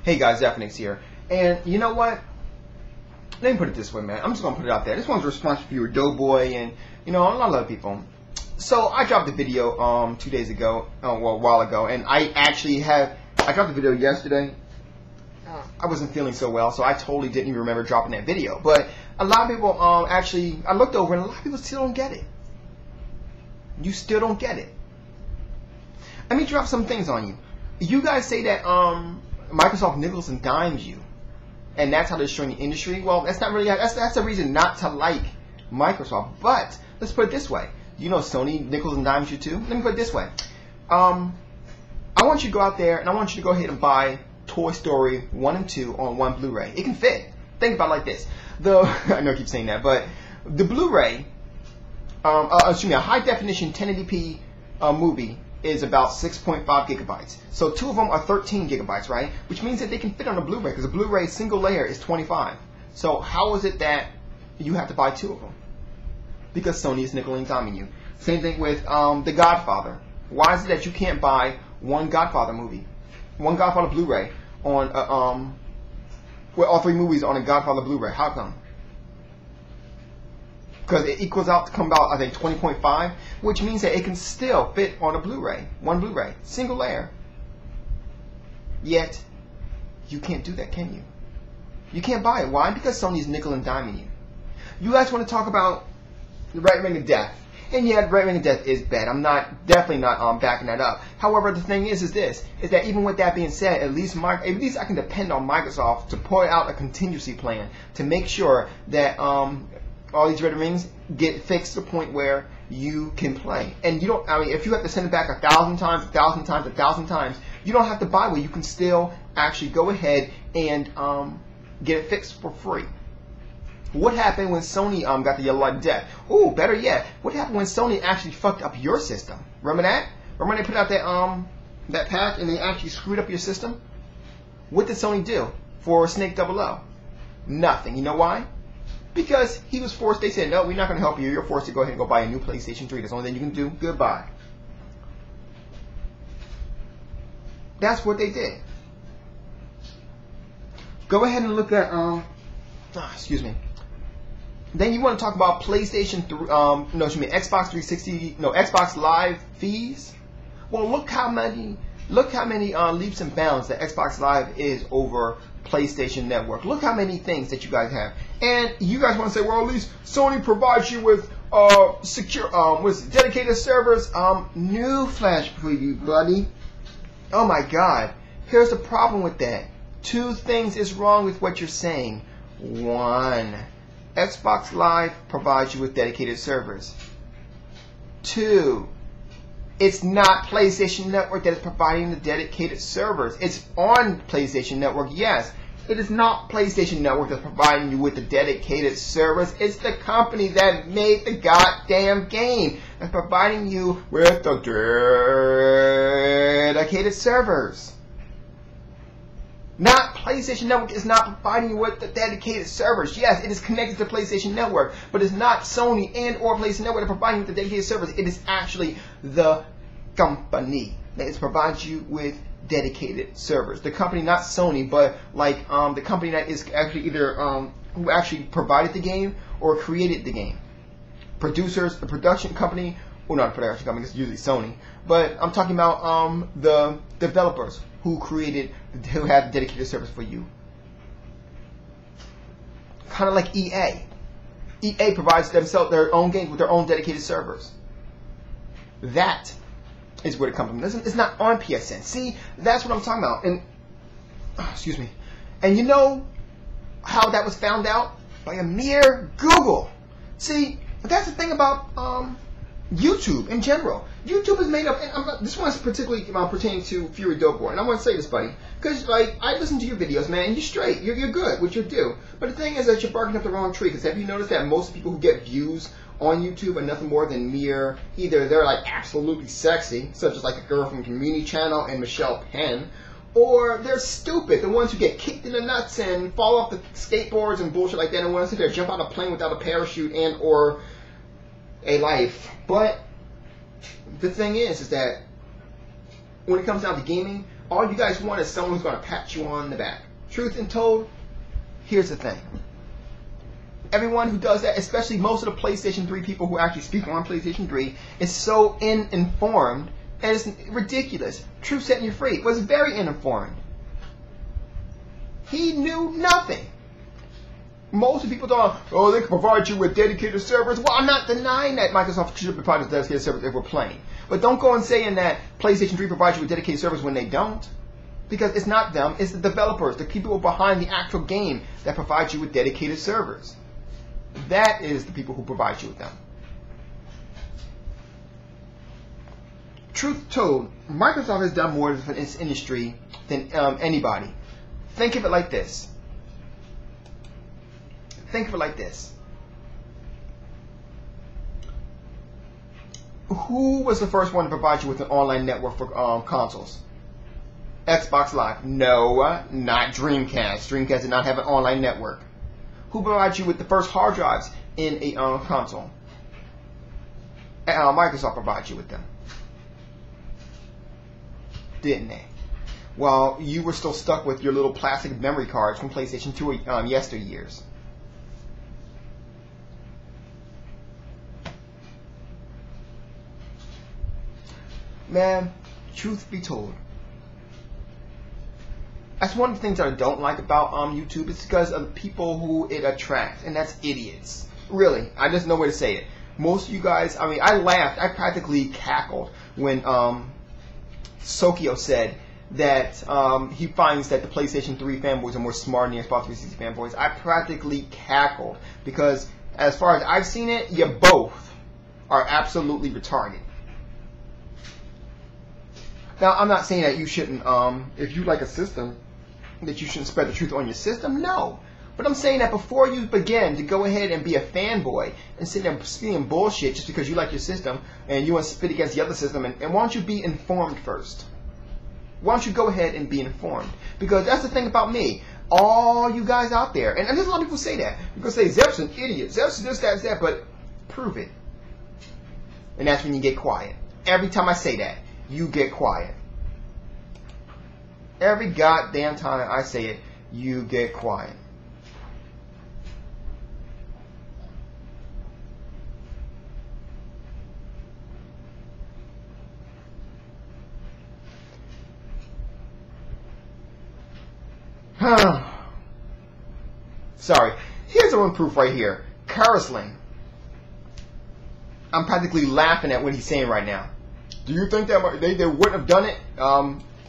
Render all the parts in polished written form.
Hey guys, Ephenix here. And you know what? Let me put it this way, man. I'm just going to put it out there. This one's a response for your Doughboy and, you know, a lot of other people. So I dropped a video 2 days ago, well, a while ago, and I dropped the video yesterday. I wasn't feeling so well, so I totally didn't even remember dropping that video. But a lot of people I looked over, and a lot of people still don't get it. You still don't get it. Let me drop some things on you. You guys say that Microsoft nickels and dimes you, and that's how they're destroying the industry. Well, that's not really that's a reason not to like Microsoft. But let's put it this way: you know, Sony nickels and dimes you too. Let me put it this way: I want you to go out there and I want you to go ahead and buy Toy Story 1 and 2 on one Blu-ray. It can fit. Think about it like this: I know I keep saying that, but the Blu-ray, excuse me, a high definition 1080p movie is about 6.5 gigabytes. So two of them are 13 gigabytes, right? Which means that they can fit on a Blu-ray, because a Blu-ray single layer is 25. So how is it that you have to buy two of them? Because Sony is nickel and diming you. Same thing with The Godfather. Why is it that you can't buy one Godfather movie, one Godfather Blu-ray on well, all three movies on a Godfather Blu-ray? How come? Because it equals out to come out, I think, 20.5, which means that it can still fit on a Blu-ray, one Blu-ray, single layer. Yet, you can't do that, can you? You can't buy it. Why? Because Sony's nickel and diming you. You guys want to talk about the right ring of death. And yeah, the right ring of death is bad. I'm definitely not backing that up. However, the thing is that even with that being said, at least I can depend on Microsoft to put out a contingency plan to make sure that all these red rings get fixed to the point where you can play. And you don't, I mean, if you have to send it back 1,000 times, 1,000 times, 1,000 times, you don't have to buy one. You can still actually go ahead and get it fixed for free. What happened when Sony got the yellow light of death? Ooh, better yet, what happened when Sony actually fucked up your system? Remember that? Remember when they put out that pack and they actually screwed up your system? What did Sony do for Snake 00? Nothing. You know why? Because he was forced. They said, no, we're not going to help you. You're forced to go ahead and go buy a new PlayStation 3. That's the only thing you can do. Goodbye. That's what they did. Go ahead and look at, excuse me. Then you want to talk about PlayStation 3, Xbox 360, Xbox Live fees. Well, look how many leaps and bounds that Xbox Live is over PlayStation Network. Look how many things that you guys have. And you guys want to say, well, at least Sony provides you with secure, with dedicated servers. New flash preview, buddy. Oh my God. Here's the problem with that. Two things is wrong with what you're saying. One, Xbox Live provides you with dedicated servers. Two, it's not PlayStation Network that is providing the dedicated servers. It's on PlayStation Network, yes. It is not PlayStation Network that's providing you with the dedicated servers. It's the company that made the goddamn game that's providing you with the dedicated servers. Not PlayStation Network is not providing you with the dedicated servers. Yes, it is connected to PlayStation Network, but it's not Sony and or PlayStation Network that are providing you with the dedicated servers. It is actually the company that is providing you with dedicated servers. The company, not Sony, but like the company that is actually either who actually provided the game or created the game. Producers, the production company. Well, not the production company. It's usually Sony. But I'm talking about the developers who have dedicated service for you. Kind of like EA. EA provides themselves their own games with their own dedicated servers. That is where it comes from. It's not on PSN. See, that's what I'm talking about. And excuse me. And you know how that was found out? By a mere Google. See, that's the thing about YouTube in general. YouTube is made up, and this one's particularly pertaining to Fury Doughboy, and I want to say this, buddy, because like I listen to your videos, man, and you're straight, you're good, what you do. But the thing is that you're barking up the wrong tree. Because have you noticed that most people who get views on YouTube are nothing more than mere, either they're like absolutely sexy, such as like a girl from Community Channel and Michelle Penn, or they're stupid, the ones who get kicked in the nuts and fall off the skateboards and bullshit like that, and want to sit there, jump out of a plane without a parachute and or a life. But the thing is that when it comes down to gaming, All you guys want is someone who's going to pat you on the back. Truth and told, here's the thing. Everyone who does that, especially most of the PlayStation 3 people who actually speak on PlayStation 3, is so uninformed and it's ridiculous. Truth setting you free was very uninformed. He knew nothing. Most of the people don't, oh, they can provide you with dedicated servers. Well, I'm not denying that Microsoft should provide us dedicated servers if we're playing. But don't go and saying that PlayStation 3 provides you with dedicated servers when they don't. Because it's not them, it's the developers, the people behind the actual game that provide you with dedicated servers. That is the people who provide you with them. Truth told, Microsoft has done more for its industry than anybody. Think of it like this. Think of it like this. Who was the first one to provide you with an online network for consoles? Xbox Live. No, not Dreamcast. Dreamcast did not have an online network. Who provides you with the first hard drives in a console? Microsoft provides you with them. Didn't they? Well, you were still stuck with your little plastic memory cards from PlayStation 2 yesteryears. Man, truth be told, that's one of the things that I don't like about YouTube. It's because of the people who it attracts, and that's idiots. Really, I just know where to say it. Most of you guys, I mean, I laughed, I practically cackled when Sokio said that he finds that the PlayStation 3 fanboys are more smart than the Xbox 360 fanboys. I practically cackled because, as far as I've seen it, you both are absolutely retarded. Now, I'm not saying that you shouldn't, if you like a system, that you shouldn't spread the truth on your system. No. But I'm saying that before you begin to go ahead and be a fanboy and sit there spitting bullshit just because you like your system and you want to spit against the other system, and why don't you be informed first? Why don't you go ahead and be informed? Because that's the thing about me. All you guys out there, and there's a lot of people say that. People say, Zep's an idiot. Zep's this, that, but prove it. And that's when you get quiet. Every time I say that, you get quiet. Every goddamn time I say it, you get quiet. Sorry. Here's one proof right here. Carousling. I'm practically laughing at what he's saying right now. Do you think that they wouldn't have done it?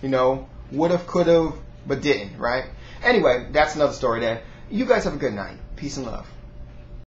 You know, would have, could have, but didn't, right? Anyway, that's another story then. You guys have a good night. Peace and love.